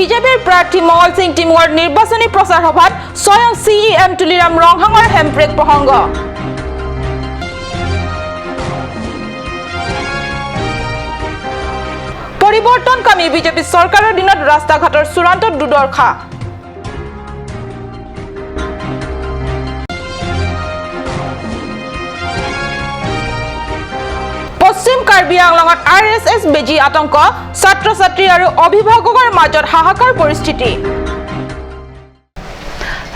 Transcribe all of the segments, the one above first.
বিজেপিৰ প্ৰাৰ্থী মঙ্গল সিং টিমুৰ নিৰ্বাচনী প্ৰচাৰ সভাত স্বয়ং CEM তুলিৰাম ৰংহাঙৰ হেমব্ৰেক প্ৰসংগ পৰিৱৰ্তনকামী বিজেপি চৰকাৰৰ দিনত ৰাস্তা ঘাটৰ চূড়ান্ত দুৰ্দশা পশ্চিম কাৰ্বি আংলঙত RSS বেজি আতংক ছাত্ৰ ছাত্ৰী আৰু অভিভাৱকৰ মাজত হাহাকাৰ পৰিস্থিতি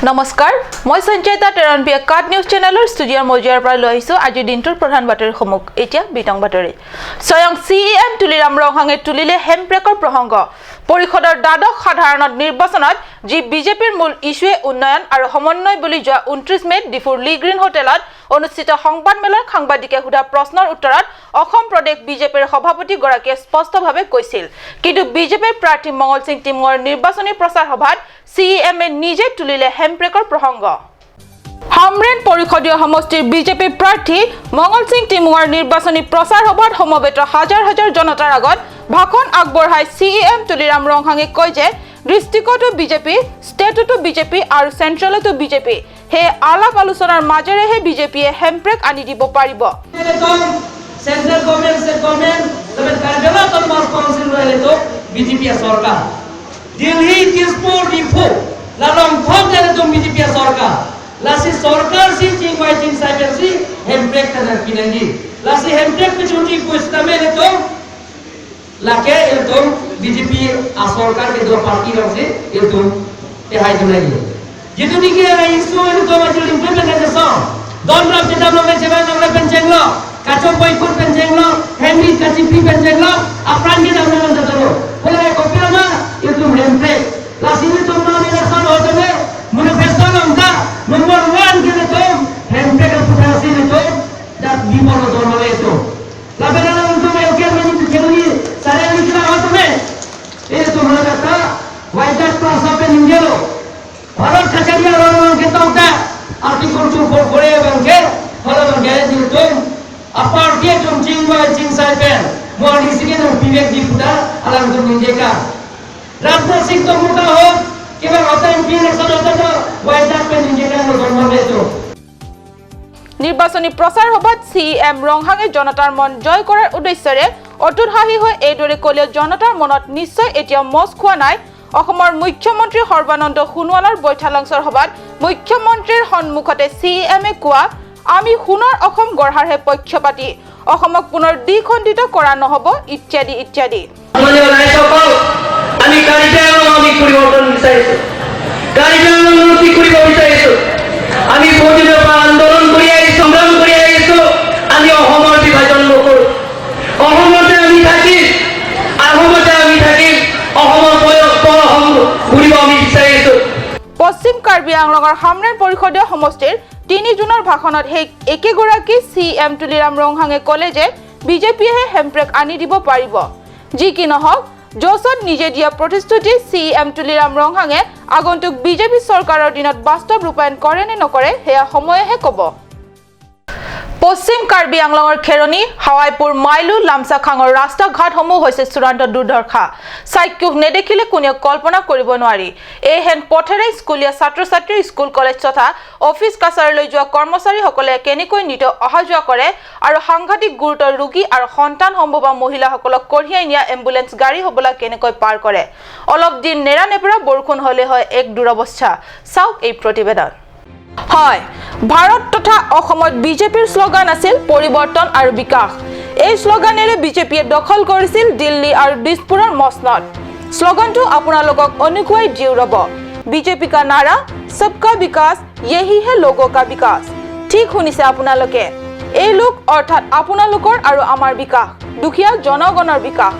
নমস্কাৰ মই সঞ্চয়তা টেৰনপিয়া কাট নিউজ চেনেলৰ ষ্টুডিঅ'ৰ মজিয়াৰ পৰা লৈ আহিছো আজি দিনটোৰ প্ৰধান বাতৰি সমুখ এতিয়া বিতং বাতৰি স্বয়ং CEM তুলিৰাম ৰংহাঙে তুলিলে হেমব্ৰেকৰ প্ৰসংগ পৰিষদৰ দ্বাদশ সাধাৰণ নিৰ্বাচনত যি বিজেপিৰ মূল ইস্যুৱে উন্নয়ন আৰু সমন্বয় বুলি যোৱা 29 মেত ডিফুৰ লি গ্ৰীণ হোটেলত অনুষ্ঠিত সংবাদমেলত সাংবাদিকে সোধা প্ৰশ্নৰ উত্তৰত অসম প্ৰদেশ বিজেপিৰ সভাপতি গৰাকীয়ে স্পষ্টভাৱে কৈছিল কিন্তু বিজেপিৰ প্ৰাৰ্থী মঙ্গল সিং টিমুৰ নিৰ্বাচনী প্ৰচাৰ সভাত CEM নিজে তুলিলে হেমব্ৰেকৰ প্ৰসংগ হামৰেন পৰিষদীয় সমষ্টিৰ বিজেপি প্ৰাৰ্থী মঙ্গল সিং টিমুৰ নিৰ্বাচনী প্ৰচাৰ সভাত সমবেত হাজাৰ হাজাৰ জনতাৰ আগত ভাষণ আগবঢ়াই CEM তুলিৰাম ৰংহাঙে কয় যে ডিষ্ট্ৰিক্টতো বিজেপি ষ্টেটতো বিজেপি আৰু চেন্ট্ৰেলতো বিজেপি হে আলাপ আলোচনাৰ মাজেৰেহে বিজেপিয়ে হেমব্ৰেক আনি দিব পাৰিব सेंट्रल गवर्नमेंट स्टेट गवर्नमेंट तबे कारगेला तो मार काउंसिल रहे तो बीजेपी सरकार दिल्ली दिसपुर डिफू लालम थोक देले तो बीजेपी सरकार लासी सरकार सी चिंग वाई चिंग साइबर सी हेमब्रेक तना किनेंगी लासी हेमब्रेक पे छुट्टी पुस्ता में तो लाके ये तो बीजेपी आ सरकार के दो पार्टी रह से ये तो ये हाई जुलाई जितनी के इशू है तो मजल इम्प्लीमेंटेशन दोन रात के दाम लोग सेवा नगले पेंचेंगलो काचो बोयकुट पेंचेंगलो हेमरी काचिपी पेंचेंगलो अपरान के दाम लोग जतरो बोले कोपिरमा ये तो हेमब्रेक लासी में तो ना इलेक्शन होते में मैनिफेस्टो नमका नंबर 1 के तो हेमब्रेक पुठासी ने तो दैट बीमोलो दोनले तो लाबेला उनको में ओके में केनी सारे निकला हो तुम्हें ये तो मला कथा वाइट क्लास पे निंगेलो भारत कचरिया रोन के तो का आर्टिकल 244 बंके फॉलो बंके दिन तो अपार के तुम चिंगवा चिंग साइबेन मोरी सिगे न विवेक जी पुदा अलग तो निंजेका राजनाथ सिंह तो मुका हो केवल होता एमपी इलेक्शन होता तो वाइट पे निंजेका नो गवर्नमेंट तो নিৰ্বাচনী প্ৰচাৰ সভাত CEM ৰংহাঙে জনতাৰ মন জয় কৰাৰ উদ্দেশ্যৰে অটুট হাঁহি হৈ এইদৰে কলিয় জনতাৰ মনত নিশ্চয় এতিয়া মছ খোৱা নাই অসমৰ মুখ্যমন্ত্ৰী সৰ্বানন্দ সোণোৱালৰ বৈঠালংছৰ সভাত মুখ্যমন্ত্ৰীৰ সন্মুখতে CEMে কোৱা আমি সোণৰ অসম গঢ়াৰহে পক্ষপাতি অসমক পুনৰ দ্বিখণ্ডিত কৰা নহব ইত্যাদি ইত্যাদি আমি কাৰিকৰমী পৰিৱৰ্তন বিচাৰিছো কাৰিকৰমী উন্নতি কৰিব বিচাৰিছো আমি বহুদিনৰ পৰা আন্দোলন কৰি আহিছো সংগ্ৰাম কৰি আহিছো আমি অসমৰ বিভাজন নকৰো অসমতে আমি থাকিম অসমৰ পৰহম ঘূৰিব আমি বিচাৰিছো পশ্চিম কাৰ্বি আংলঙৰ হামৰেন পৰিষদীয় সমষ্টিৰ 3 জুনৰ ভাষণত হে একেগৰাকী CEM তুলিৰাম ৰংহাঙে ক'লে যে বিজেপিয়ে হেমব্ৰেক আনি দিব পাৰিব যি কি নহওক জোছত নিজে দিয়া প্ৰতিশ্ৰুতি CEM তুলিৰাম ৰংহাঙে আগন্তুক বিজেপি চৰকাৰৰ দিনত বাস্তৱ ৰূপায়ণ কৰে নে নকৰে হেয়া সময়েহে ক'ব পশ্চিম কাৰ্বি আংলঙৰ খেৰণী হাৱাইপুৰ মাইলু লামচাখাঙৰ ৰাস্তা ঘাটসমূহ হৈছে চূড়ান্ত দুৰ্দশা চাইকুক নেদেখিলে কোনেও কল্পনা কৰিব নোৱাৰি এহেন পথেৰে স্কুলীয়া ছাত্ৰ ছাত্ৰী স্কুল কলেজ তথা অফিচ কাছাৰীলৈ যোৱা কৰ্মচাৰীসকলে কেনেকৈ নিত অহা যোৱা কৰে আৰু সাংঘাতিক গুৰুতৰ ৰোগী আৰু সন্তান সম্ভৱা মহিলাসকলক কঢ়িয়াই নিয়া এম্বুলেন্স গাড়ী হবলা কেনেকৈ পাৰ কৰে অলপ দিন নেৰানেপেৰা বৰষুণ হলে হয় এক দুৰৱস্থা চাওক এই প্ৰতিবেদন হয় ভাৰত তথা অসমত বিজেপিৰ স্লোগান আছিল পৰিৱৰ্তন আৰু বিকাশ এই স্লোগানেৰে বিজেপিয়ে দখল কৰিছিল দিল্লী আৰু দিছপুৰৰ মসনদ স্লোগানটো আপোনালোকক অনুকুৱাই দিউ ৰব বিজেপি কা নাৰা সবকা বিকাশ यही है लोगों का विकास ঠিক শুনিছে আপোনালোকে এই লোক অৰ্থাৎ আপোনালোকৰ আৰু আমাৰ বিকাশ দুখীয়া জনগণৰ বিকাশ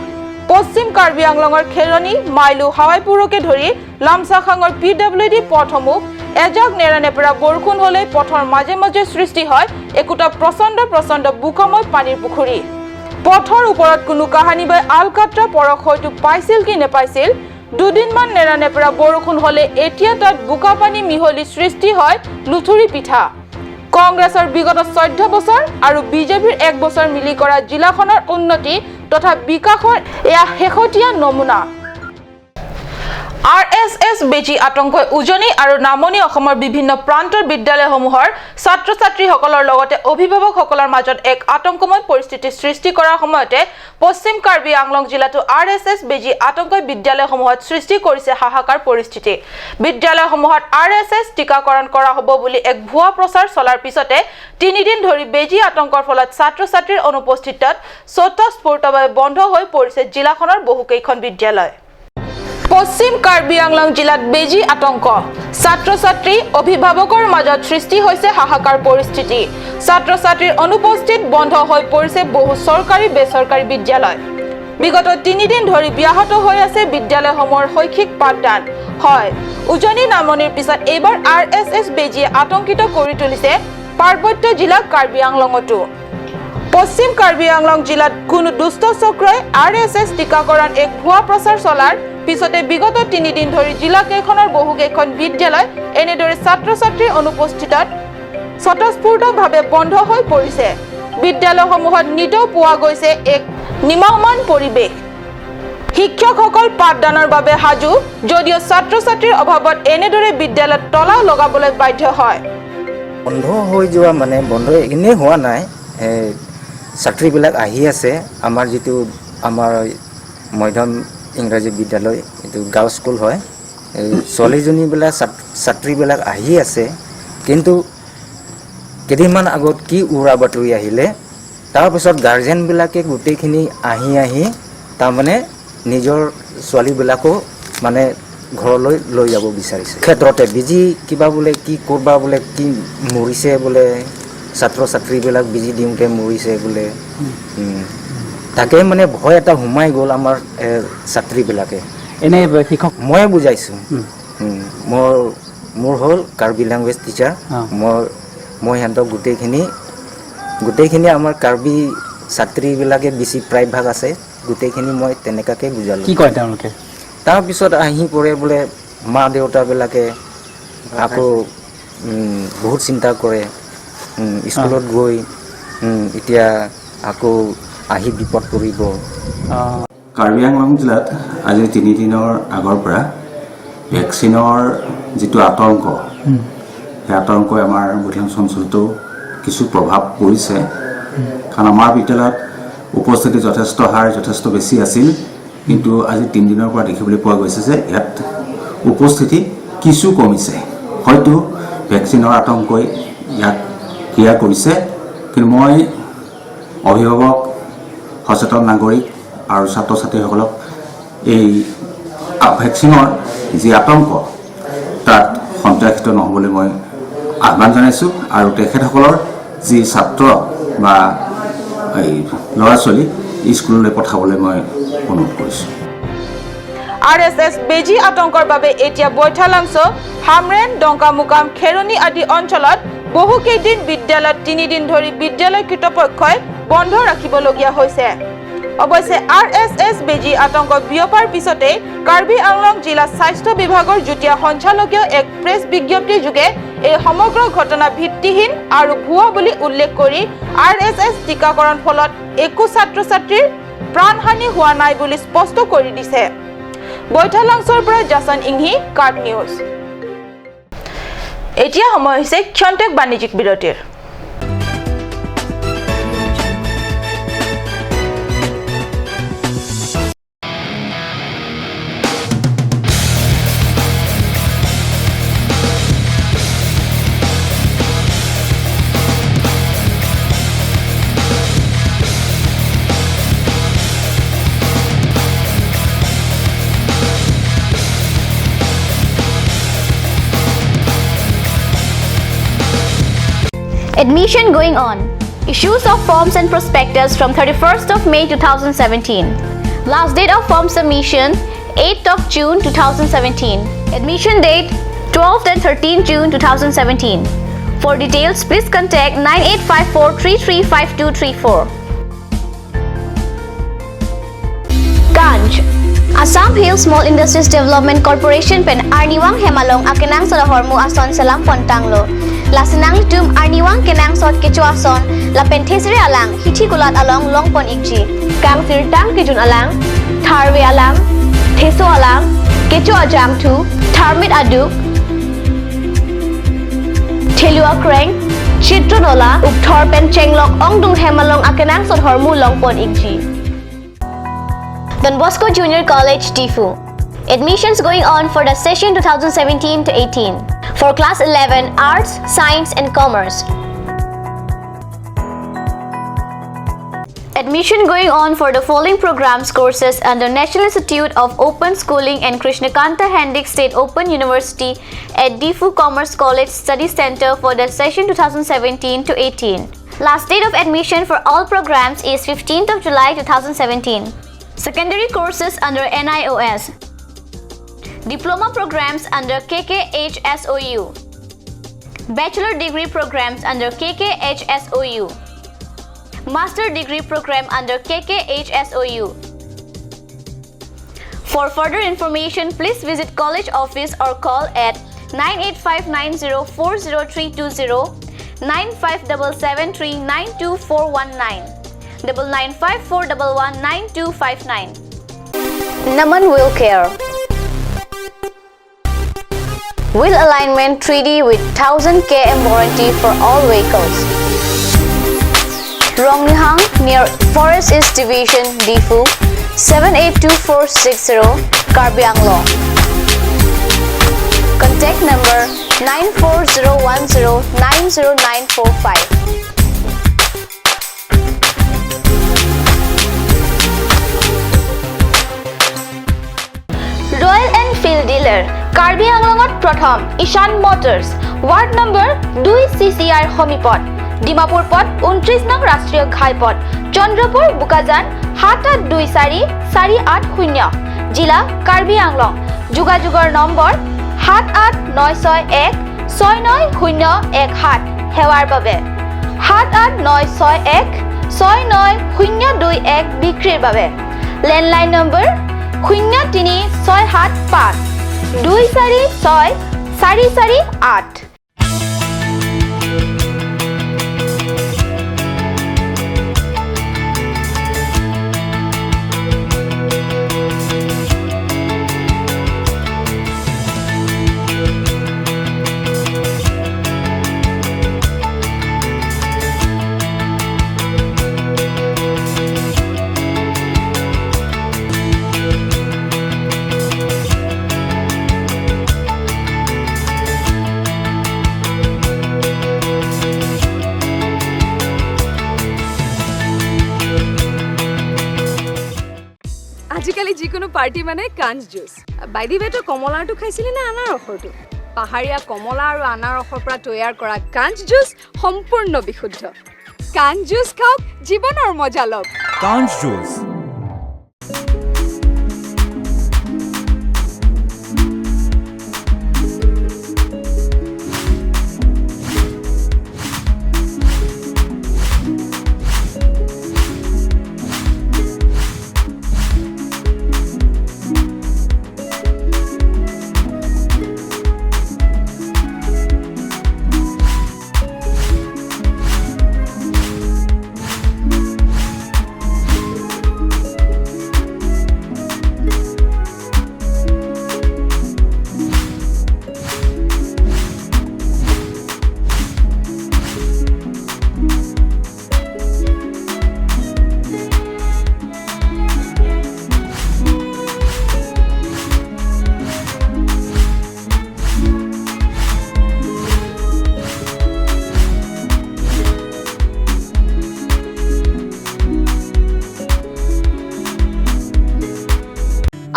পশ্চিম কাৰ্বি আংলঙৰ খেৰণী মাইলু হাৱাইপুৰকে ধৰি লামচাখাঙৰ PWD পথসমূহ এজাক নেৰানেপেৰা বৰষুণ হলে পথৰ মাজে মাজে সৃষ্টি হয় একোটা প্ৰচণ্ড বুকাময় পানীৰ পুখুৰী পথৰ ওপৰত কোনো কাহানি বাই আলকাত্ৰা পৰখ হয়তো পাইছিল কি নেপাইছিল দুদিনমান নেৰানেপেৰা বৰষুণ হলে এতিয়া তাত বুকা পানী মিহলি সৃষ্টি হয় লুথুৰি পিঠা কংগ্ৰেছৰ বিগত 14 বছৰ আৰু বিজেপিৰ 1 বছৰ মিলি কৰা জিলাখনৰ উন্নতি তথা বিকাশৰ এয়া শেহতীয়া নমুনা RSS বেজী আতংকই উজনি আৰু নামনি অসমৰ বিভিন্ন প্ৰান্তৰ বিদ্যালয়সমূহৰ ছাত্ৰ-ছাত্ৰীসকলৰ লগতে অভিভাৱকসকলৰ মাজত এক আতংকময় পৰিস্থিতি সৃষ্টি কৰাৰ সময়তে পশ্চিম কাৰ্বি আংলং জিলাতো RSS বেজী আতংকই বিদ্যালয়সমূহত সৃষ্টি কৰিছে হাহাকাৰ পৰিস্থিতি। বিদ্যালয়সমূহত RSS টিকাকৰণ কৰা হ'ব বুলি এক ভুৱা প্ৰচাৰ চলাৰ পিছতে 3 দিন ধৰি বেজী আতংকৰ ফলত ছাত্ৰ-ছাত্ৰীৰ অনুপস্থিতিত স্বতঃস্ফূৰ্তভাৱে বন্ধ হৈ পৰিছে জিলাখনৰ বহুকেইখন বিদ্যালয়। পশ্চিম কাৰ্বি আংলং জিলাত বেজী আতংক ছাত্ৰ-ছাত্ৰী অভিভাৱকৰ মাজত সৃষ্টি হৈছে হাহাকাৰ পৰিস্থিতি। ছাত্ৰ-ছাত্ৰীৰ অনুপস্থিত বন্ধ হৈ পৰিছে বহু চৰকাৰী বেচৰকাৰী বিদ্যালয়। বিগত 3 দিন ধৰি ব্যাহত হৈ আছে বিদ্যালয়সমূহৰ শৈক্ষিক পাঠদান। হয়, উজনি নামনিৰ পিছত এইবাৰ RSS বেজীয়ে আতংকিত কৰি তুলিছে পাৰ্বত্য জিলা কাৰ্বি আংলঙতো। পশ্চিম কাৰ্বি আংলং জিলাত কোনো দুষ্ট চক্ৰই RSS টিকাকৰণ এক ভুৱা প্ৰচাৰ চলাৰ পিছতে বিগত 3 দিন ধৰি জিলাকেইখনৰ বহুকেইখন বিদ্যালয় এনেদৰে ছাত্ৰ-ছাত্ৰীৰ অনুপস্থিতিত স্বতঃস্ফূৰ্তভাৱে বন্ধ হৈ পৰিছে। বিদ্যালয়সমূহত নিতৌ পোৱা গৈছে এক নিম্নমান পৰিৱেশ। শিক্ষকসকল পাঠদানৰ বাবে সাজু যদিও ছাত্ৰ-ছাত্ৰীৰ অভাৱত এনেদৰে বিদ্যালয়ত তলা লগাবলৈ বাধ্য হয়। বন্ধ হৈ যোৱা মানে বন্ধ এনেই হোৱা নাই, ছাত্ৰীবিলাক আহি আছে। আমাৰ যিটো আমাৰ মধ্যম ইংৰাজী বিদ্যালয়, এইটো গাঁও স্কুল হয়, ছোৱালীজনীবিলাক ছাত্ৰীবিলাক আহি আছে। কিন্তু কেইদিনমান আগত কি উৰা বাতৰি আহিলে, তাৰপিছত গাৰ্জেনবিলাকে গোটেইখিনি আহি তাৰমানে নিজৰ ছোৱালীবিলাকো মানে ঘৰলৈ লৈ যাব বিচাৰিছে। ক্ষেত্ৰতে বেজী কিবা বোলে কি কৰবা বোলে কি মৰিছে বোলে, ছাত্ৰ-ছাত্ৰীবিলাক বেজী দিওঁতে মৰিছে বোলে। তাকে মানে ভয় এটা সোমাই গ'ল আমাৰ ছাত্ৰীবিলাকে। এনে শিক্ষক ময়ে বুজাইছোঁ। মোৰ হ'ল কাৰ্বি লেংগুৱেজ টিচাৰ। মই সিহঁতক গোটেইখিনি আমাৰ কাৰ্বি ছাত্ৰীবিলাকে বেছি প্ৰায়ভাগ আছে, গোটেইখিনি মই তেনেকুৱাকৈ বুজালোঁ। কি কয় তেওঁলোকে? তাৰপিছত আহি পৰে বোলে মা দেউতাবিলাকে আকৌ বহুত চিন্তা কৰে, স্কুলত গৈ এতিয়া আকৌ আহি বিপদ পৰিব। কাৰ্বি আংলং জিলাত আজি 3 দিনৰ আগৰ পৰা ভেকচিনৰ যিটো আতংক, সেই আতংকই আমাৰ বুধিয়াঞ্চ অঞ্চলতো কিছু প্ৰভাৱ পৰিছে। কাৰণ আমাৰ বিদ্যালয়ত উপস্থিতি যথেষ্ট বেছি আছিল, কিন্তু আজি 3 দিনৰ পৰা দেখিবলৈ পোৱা গৈছে যে ইয়াত উপস্থিতি কিছু কমিছে। হয়তো ভেকচিনৰ আতংকই ইয়াক ক্ৰিয়া কৰিছে। কিন্তু মই অভিভাৱক, সচেতন নাগৰিক আৰু ছাত্ৰ ছাত্ৰীসকলক এই ভেকচিনৰ যি আতংক তাত সন্ত্ৰাসিত নহ'বলৈ মই আহ্বান জনাইছোঁ। আৰু তেখেতসকলৰ যি ছাত্ৰ বা এই ল'ৰা ছোৱালী স্কুললৈ পঠাবলৈ মই অনুৰোধ কৰিছোঁ। RSS বেজী আতংকৰ বাবে এতিয়া বৈঠালাংছ, হামৰেন, ডংকামুকাম, খেৰণি আদি অঞ্চলত বহুকেইদিন বিদ্যালয়ত 3 দিন ধৰি বিদ্যালয় কৰ্তৃপক্ষই বন্ধ ৰাখিবলগীয়া হৈছে। অৱশ্যে RSS বেজী আতংক বিয়পাৰ পিছতে কাৰ্বি আংলং জিলা স্বাস্থ্য বিভাগৰ যুটীয়া সঞ্চালকীয় এক প্ৰেছ বিজ্ঞপ্তি যোগে এই সমগ্ৰ ঘটনা ভিত্তিহীন আৰু ভুৱা বুলি উল্লেখ কৰি RSS টিকাকৰণ ফলত একো ছাত্ৰ-ছাত্ৰীৰ প্ৰাণহানি হোৱা নাই বুলি স্পষ্ট কৰি দিছে। বৈঠালাংছৰ পৰা জাছন ইংহি, কাৰ্ড নিউজ। এতিয়া সময় হৈছে ক্ষন্তেক বাণিজ্যিক বিৰতিৰ। Admission going on. Issues of forms and prospectus from 31st of May 2017. Last date of form submission 8th of June 2017. Admission date 12th and 13th June 2017. For details, please contact 9854335234. Ganj Assam Hill Small Industries Development Corporation pen Arniwang Hemalong akenang salahormu ason salam pontanglo. Lasinang tum Arniwang kenang sot kecuason la penthesire alang hithi gulat along longpon ikji. Kang tirtang kijun alang, tharwe alang, theso alang, Kecho Ajam 2, Tharmit Aduk, Thelua Kreng, Chitronola, Ukthor Pen Chenglok, Ongdung Hemalong Akenang Sot Hormu Longpon Ikji. Don Bosco Junior College, Difu. Admissions going on for the session 2017 to 18 for class 11 Arts, Science and Commerce. Admission going on for the following programs courses under National Institute of Open Schooling and Krishnakanta Hendik State Open University at Difu Commerce College Study Center for the session 2017 to 18. Last date of admission for all programs is 15th of July 2017. Secondary courses under NIOS. Diploma programs under KKHSOU. Bachelor degree programs under KKHSOU. Master degree program under KKHSOU. For further information, please visit college office or call at 9859040320957739249, 995411929. Naman Wheel Care. Wheel alignment 3D with 1000 km warranty for all vehicles. Rongnihang near Forest East Division, Difu, 782460, Karbi Anglong. Contact number 94010-90945. Royal Enfield dealer, Karbi Anglongot Prothom, Ishan Motors, Ward number 2 CCR Homipot, Dimapur Pot, 29 নং ৰাষ্ট্ৰীয় ঘাইপথ, চন্দ্ৰপুৰ বুকাজান 78244880, জিলা কাৰ্বি আংলং। যোগাযোগৰ number 7896169017, সেৱাৰ বাবে 7896169021, বিক্ৰীৰ বাবে landline number 03675246448। আজিকালি যিকোনো পাৰ্টি মানে কাঞ্চ জুচ। বাইদি বেটো কমলাটো খাইছিলি না আনাৰসৰটো? পাহাৰীয়া কমলা আৰু আনাৰসৰ পৰা তৈয়াৰ কৰা কাঞ্চ জুচ সম্পূৰ্ণ বিশুদ্ধ। কাঞ্চ জুচ খাওক, জীৱনৰ মজা লওক। কাঞ্চ জুচ।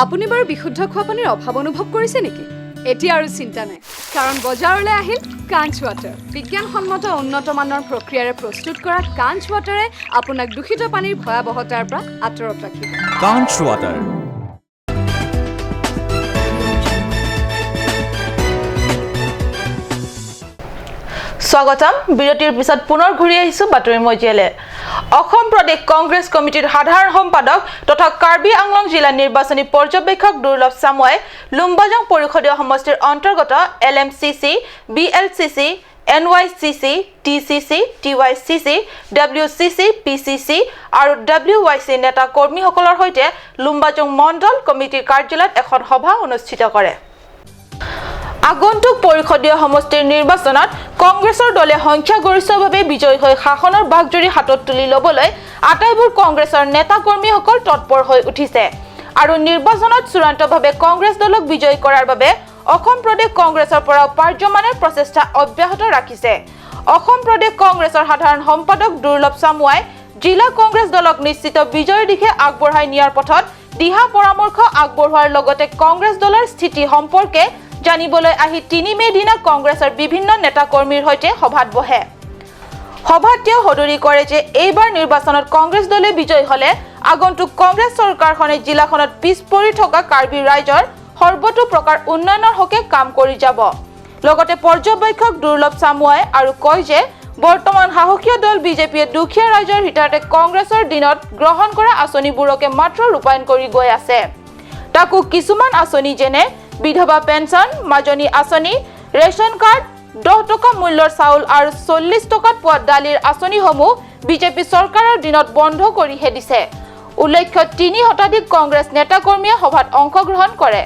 আপুনি বাৰু বিশুদ্ধ খোৱা পানীৰ অভাৱ অনুভৱ কৰিছে নেকি? এতিয়া আৰু চিন্তা নাই, কাৰণ বজাৰলৈ আহিল কাঞ্চ ৱাটাৰ। বিজ্ঞানসন্মত উন্নত মানৰ প্ৰক্ৰিয়াৰে প্ৰস্তুত কৰা কাঞ্চ ৱাটাৰে আপোনাক দূষিত পানীৰ ভয়াৱহতাৰ পৰা আঁতৰত ৰাখিব। কাঞ্চ ৱাটাৰ। স্বাগতম। বিৰতিৰ পিছত পুনৰ ঘূৰি আহিছো বাতৰি মজিয়ালে। অসম প্ৰদেশ কংগ্ৰেছ কমিটিৰ সাধাৰণ সম্পাদক তথা কাৰ্বি আংলং জিলা নিৰ্বাচনী পৰ্যবেক্ষক দুৰ্লভ চামুৱাই লুম্বাজং পৰিষদীয় সমষ্টিৰ অন্তৰ্গত LMCC, BLCC, NYCC, TCC, TYCC, WCC, PCC আৰু WYC নেতা কৰ্মীসকলৰ সৈতে লুম্বাজং মণ্ডল কমিটিৰ কাৰ্যালয়ত এখন সভা অনুষ্ঠিত কৰে। আগন্তুক পৰিষদীয় সমষ্টিৰ নিৰ্বাচনত কংগ্ৰেছৰ দলে সংখ্যাগৰিষ্ঠভাৱে বিজয়ী হৈ শাসনৰ বাগজৰী হাতত তুলি ল'বলৈ আটাইবোৰ কংগ্ৰেছৰ নেতা কৰ্মীসকল তৎপৰ হৈ উঠিছে আৰু নিৰ্বাচনত চূড়ান্তভাৱে কংগ্ৰেছ দলক বিজয়ী কৰাৰ বাবে অসম প্ৰদেশ কংগ্ৰেছৰ পৰা পাৰ্যমানে প্ৰচেষ্টা অব্যাহত ৰাখিছে। অসম প্ৰদেশ কংগ্ৰেছৰ সাধাৰণ সম্পাদক দুৰ্লভ চামুৱাই জিলা কংগ্ৰেছ দলক নিশ্চিত বিজয়ৰ দিশে আগবঢ়াই নিয়াৰ পথত দিহা পৰামৰ্শ আগবঢ়োৱাৰ লগতে কংগ্ৰেছ দলৰ স্থিতি সম্পৰ্কে জানিবলৈ আহি 3 মে দিনা কংগ্ৰেছৰ বিভিন্ন নেতা কৰ্মীৰ সৈতে সভাত বহে। সভাত তেওঁ সদৰি কৰে যে এইবাৰ নিৰ্বাচনত কংগ্ৰেছ দলে বিজয়ী হলে আগন্তুক কংগ্ৰেছ চৰকাৰখনে জিলাখনত পিছ পৰি থকা কাৰ্বি ৰাইজৰ সৰ্বতো প্ৰকাৰ উন্নয়নৰ হকে কাম কৰি যাব। লগতে পৰ্যবেক্ষক দুৰ্লভ চামুৱাই আৰু কয় যে বৰ্তমান সাহসীয় দল বিজেপিয়ে দুখীয়া ৰাইজৰ হিতাৰ্থে কংগ্ৰেছৰ দিনত গ্ৰহণ কৰা আঁচনিবোৰকে মাত্ৰ ৰূপায়ণ কৰি গৈ আছে। তাকো কিছুমান আঁচনি যেনে বিধৱা পেঞ্চন, মাজনী আঁচনি, ৰেচন কাৰ্ড, 10 টকা মূল্যৰ চাউল আৰু 40 টকাত পোৱা দালিৰ আঁচনিসমূহ বিজেপি চৰকাৰৰ দিনত বন্ধ কৰিহে দিছে। উল্লেখ্য 3 শতাধিক কংগ্ৰেছ নেতাকৰ্মীয়ে সভাত অংশগ্ৰহণ কৰে।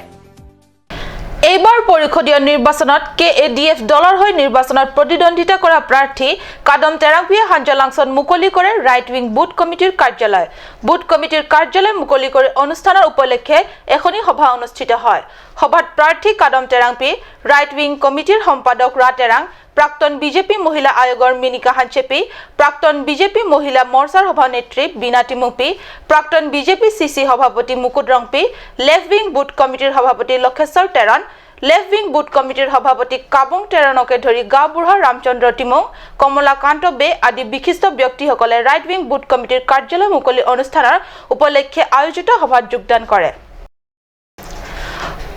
এইবাৰ পৰিষদীয় নিৰ্বাচনত KADF দলৰ হৈ নিৰ্বাচনত প্ৰতিদ্বন্দ্বিতা কৰা প্ৰাৰ্থী কাদম তেৰাংপিয়ে হাঞ্জলাংছত মুকলি কৰে ৰাইট উইং বুথ কমিটিৰ কাৰ্যালয়। বুথ কমিটিৰ কাৰ্যালয় মুকলি কৰি অনুষ্ঠানৰ উপলক্ষে এখনি সভা অনুষ্ঠিত হয়। সভাত প্ৰাৰ্থী কাদম তেৰাংপি, ৰাইট উইং কমিটিৰ সম্পাদক ৰা তেৰাং, প্ৰাক্তন বিজেপি মহিলা আয়োগৰ মিনিকা হাঞ্চেপি, প্ৰাক্তন বিজেপি মহিলা মৰ্চাৰ সভানেত্ৰী বীণা টিমুপি, প্ৰাক্তন বিজেপি CC সভাপতি মুকুট ৰংপি, লেফ্ট উইং বুথ কমিটিৰ সভাপতি Lakheswar Teron, left wing booth কমিটিৰ সভাপতি কাবুং তেৰণকে ধৰি গাঁওবুঢ়া ৰামচন্দ্ৰ টিমৌ, কমলাকান্ত বে আদি বিশিষ্ট ব্যক্তিসকলে ৰাইট উইং বুথ কমিটিৰ কাৰ্যালয় মুকলি অনুষ্ঠানৰ উপলক্ষে আয়োজিত সভাত যোগদান কৰে।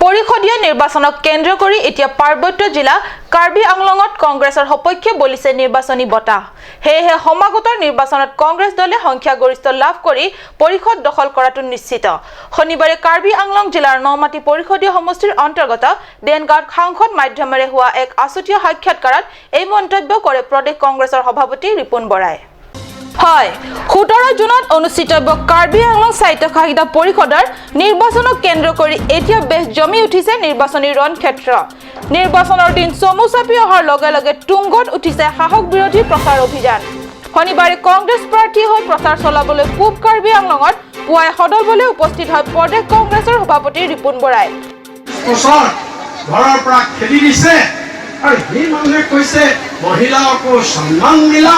পৰিষদীয় নিৰ্বাচনক কেন্দ্ৰ কৰি এতিয়া পাৰ্বত্য জিলা কাৰ্বি আংলঙত কংগ্ৰেছৰ সপক্ষে বলিছে নিৰ্বাচনী বতাহ। সেয়েহে সমাগত নিৰ্বাচনত কংগ্ৰেছ দলে সংখ্যাগৰিষ্ঠ লাভ কৰি পৰিষদ দখল কৰাটো নিশ্চিত। শনিবাৰে কাৰ্বি আংলং জিলাৰ নমাটি পৰিষদীয় সমষ্টিৰ অন্তৰ্গত দেনগাঁৱত সাংসদ মাধ্যমেৰে হোৱা এক আছুতীয়া সাক্ষাৎকাৰত এই মন্তব্য কৰে প্ৰদেশ কংগ্ৰেছৰ সভাপতি ৰিপুণ বৰাই। হয়, 17 জুনত অনুষ্ঠিতব্য কাৰ্বি আংলং স্বায়ত্তশাসিত পৰিষদৰ নিৰ্বাচনক কেন্দ্ৰ কৰি এতিয়া বেছ জমি উঠিছে নিৰ্বাচনী ৰণক্ষেত্ৰ। নিৰ্বাচনৰ দিন চমু চাপি অহাৰ লগে লগে তুংগত উঠিছে সাহস বিৰোধী প্ৰচাৰ অভিযান। শনিবাৰে কংগ্ৰেছ প্ৰাৰ্থী হৈ প্ৰচাৰ চলাবলৈ পূব কাৰ্বি আংলঙত পুৱাই সদলবলে উপস্থিত হয় প্ৰদেশ কংগ্ৰেছৰ সভাপতি ৰিপুণ বৰাই। ঘৰৰ পৰা খেলি দিছে আৰু সেই মানুহে কৈছে মহিলাকো সন্মান দিলা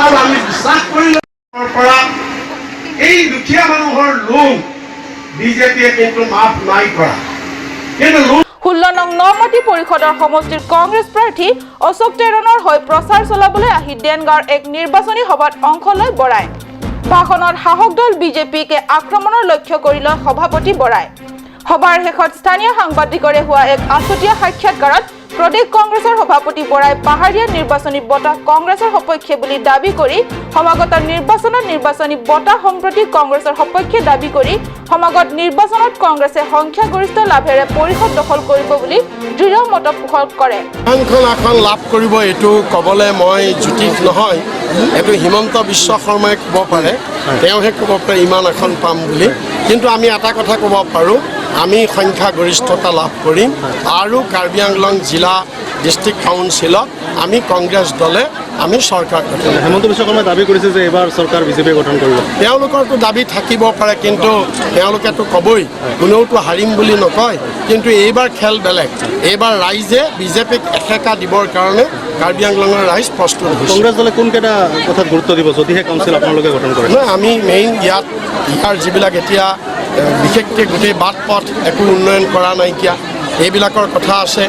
আৰু আমি বিশ্বাস কৰিলো পৰা এই দুখীয়া মানুহৰ লোন বিজেপিয়ে কিন্তু মাফ নাই কৰা। কিন্তু 16 নং নমাটি পৰিষদৰ সমষ্টিৰ কংগ্ৰেছ প্ৰাৰ্থী অশোক তেৰণৰ হৈ প্ৰচাৰ চলাবলৈ আহি দেনগাঁৱৰ এক নিৰ্বাচনী সভাত অংশ লয় বৰাই। ভাষণত শাসক দল বিজেপিকে আক্ৰমণৰ লক্ষ্য কৰি লয় সভাপতি বৰাই। সভাৰ শেষত স্থানীয় সাংবাদিকৰে হোৱা এক আছুতীয়া সাক্ষাৎকাৰত প্ৰদেশ কংগ্ৰেছৰ সভাপতি বৰাই পাহাৰীয়া নিৰ্বাচনী বঁটা কংগ্ৰেছৰ সপক্ষে বুলি দাবী কৰি সমাগত নিৰ্বাচনত নিৰ্বাচনী বঁটা সম্প্ৰতি কংগ্ৰেছৰ সপক্ষে দাবী কৰি সমাগত নিৰ্বাচনত কংগ্ৰেছে সংখ্যাগৰিষ্ঠ লাভেৰে পৰিষদ দখল কৰিব বুলি দৃঢ় মত পোষণ কৰে। এখন লাভ কৰিব এইটো ক'বলৈ মই জুতিক নহয়, এইটো হিমন্ত বিশ্ব শৰ্মাই ক'ব পাৰে, তেওঁহে ক'ব পাৰে ইমান এখন পাম বুলি। কিন্তু আমি এটা কথা ক'ব পাৰোঁ, আমি সংখ্যাগৰিষ্ঠতা লাভ কৰিম আৰু কাৰ্বি আংলং জিলা ডিষ্ট্ৰিক্ট কাউন্সিলত আমি কংগ্ৰেছ দলে আমি চৰকাৰ গঠন কৰিম। হিমন্ত বিশ্ব শৰ্মাই দাবী কৰিছে যে এইবাৰ চৰকাৰ বিজেপিয়ে গঠন কৰিব। তেওঁলোকৰতো দাবী থাকিব পাৰে, কিন্তু তেওঁলোকেতো ক'বই, কোনেওতো হাৰিম বুলি নকয়। কিন্তু এইবাৰ খেল বেলেগ। এইবাৰ ৰাইজে বিজেপিক এসেকা দিবৰ কাৰণে কাৰ্বি আংলঙৰ ৰাইজ প্ৰস্তুত হৈছে। কংগ্ৰেছ দলে কোনকেইটা কথাত গুৰুত্ব দিব যদিহে কাউন্সিল আপোনালোকে গঠন কৰে? নহয়, আমি মেইন ইয়াৰ যিবিলাক এতিয়া বিশেষকৈ গোটেই বাট পথ একো উন্নয়ন কৰা নাইকিয়া, এইবিলাকৰ কথা আছে।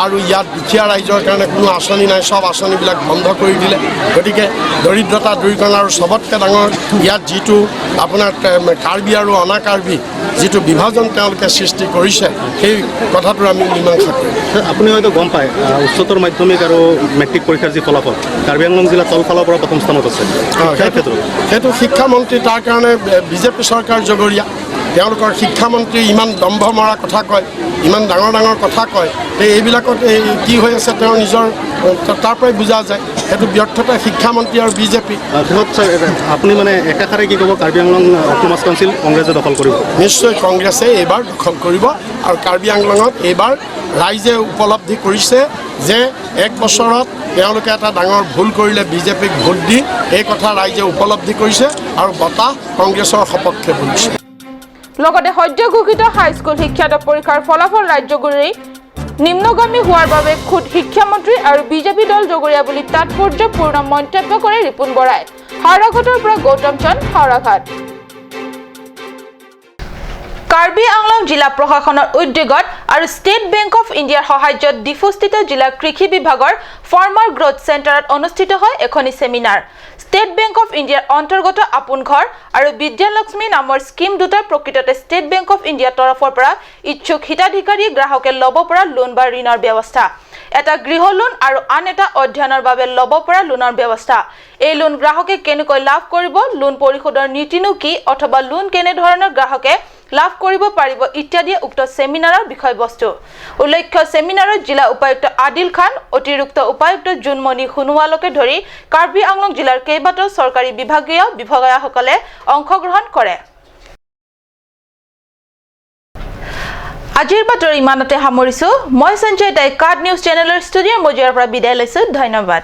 আৰু ইয়াত দুখীয়া ৰাইজৰ কাৰণে কোনো আঁচনি নাই, চব আঁচনিবিলাক বন্ধ কৰি দিলে। গতিকে দৰিদ্ৰতা দূৰীকৰণ আৰু চবতকৈ ডাঙৰ ইয়াত যিটো আপোনাৰ কাৰ্বি আৰু অনা কাৰ্বি যিটো বিভাজন তেওঁলোকে সৃষ্টি কৰিছে, সেই কথাটোৰ আমি মীমাংসা কৰিম। আপুনি হয়তো গম পায় উচ্চতৰ মাধ্যমিক আৰু মেট্ৰিক পৰীক্ষাৰ যি ফলাফল কাৰ্বি আংলং জিলা তলফালৰ পৰা প্ৰথম স্থানত আছে। সেইটো শিক্ষামন্ত্ৰী, তাৰ কাৰণে বিজেপি চৰকাৰ জগৰীয়া। তেওঁলোকৰ শিক্ষামন্ত্ৰী ইমান দম্ভ মৰা কথা কয়, ইমান ডাঙৰ ডাঙৰ কথা কয় এইবিলাকত কি হৈ আছে তেওঁ নিজৰ তাৰ পৰাই বুজা যায় সেইটো ব্যৰ্থতা শিক্ষামন্ত্ৰী আৰু বিজেপি আপুনি মানে একাষাৰে কি ক'ব কাৰ্বি আংলং অটোনমাছ কাউন্সিল কংগ্ৰেছে দখল কৰিব নিশ্চয় কংগ্ৰেছে এইবাৰ দখল কৰিব আৰু কাৰ্বি আংলঙত এইবাৰ ৰাইজে উপলব্ধি কৰিছে যে 1 বছৰত তেওঁলোকে এটা ডাঙৰ ভুল কৰিলে বিজেপিক ভোট দি এই কথা ৰাইজে উপলব্ধি কৰিছে আৰু বঁটা কংগ্ৰেছৰ সপক্ষে বলিছে লগতে সদ্য ঘোষিত হাইস্কুল শিক্ষান্ত পৰীক্ষাৰ ফলাফল ৰাজ্যগুৰি নিম্নগামী হোৱাৰ বাবে খুদ শিক্ষামন্ত্ৰী আৰু বিজেপি দল জগৰীয়া বুলি তাৎপৰ্যপূৰ্ণ মন্তব্য কৰে ৰিপুণ বৰাই হাওৰাঘাটৰ পৰা গৌতম চন্দ হাওৰাঘাট কাৰ্বি আংলং জিলা প্ৰশাসনৰ উদ্যোগত আৰু ষ্টেট বেংক অফ ইণ্ডিয়াৰ সহায়ত ডিফুস্থিত জিলা কৃষি বিভাগৰ ফাৰ্মাৰ গ্ৰোথ চেণ্টাৰত অনুষ্ঠিত হয় এখনি সেমিনাৰ ষ্টেট বেংক অফ ইণ্ডিয়াৰ অন্তৰ্গত আপোন ঘৰ আৰু বিদ্যালক্ষ্মী নামৰ স্কিম দুটা প্ৰকৃততে ষ্টেট বেংক অফ ইণ্ডিয়াৰ তৰফৰ পৰা ইচ্ছুক হিতাধিকাৰী গ্ৰাহকে ল'ব পৰা লোন বা ঋণৰ ব্যৱস্থা এটা গৃহ লোন আৰু আন এটা অধ্যয়নৰ বাবে ল'ব পৰা লোনৰ ব্যৱস্থা এই লোন গ্ৰাহকে কেনেকৈ লাভ কৰিব লোন পৰিশোধৰ নীতিনো কি অথবা লোন কেনে ধৰণৰ গ্ৰাহকে লাভ কৰিব পাৰিব ইত্যাদি উক্ত সেমিনাৰৰ বিষয়বস্তু উল্লেখ্য সেমিনাৰত জিলা উপায়ুক্ত আদিল খান অতিৰিক্ত উপায়ুক্ত জুনমণি খুনুৱালকে ধৰি কাৰ্বি আংলং জিলাৰ কেইবাটাও চৰকাৰী বিভাগীয়সকলে অংশগ্ৰহণ কৰে আজিৰ বাতৰি ইমানতে সামৰিছো মই সঞ্জয় দাই কাৰ্ড নিউজ চেনেলৰ ষ্টুডিঅ'ৰ মজিয়াৰ পৰা বিদায় লৈছো ধন্যবাদ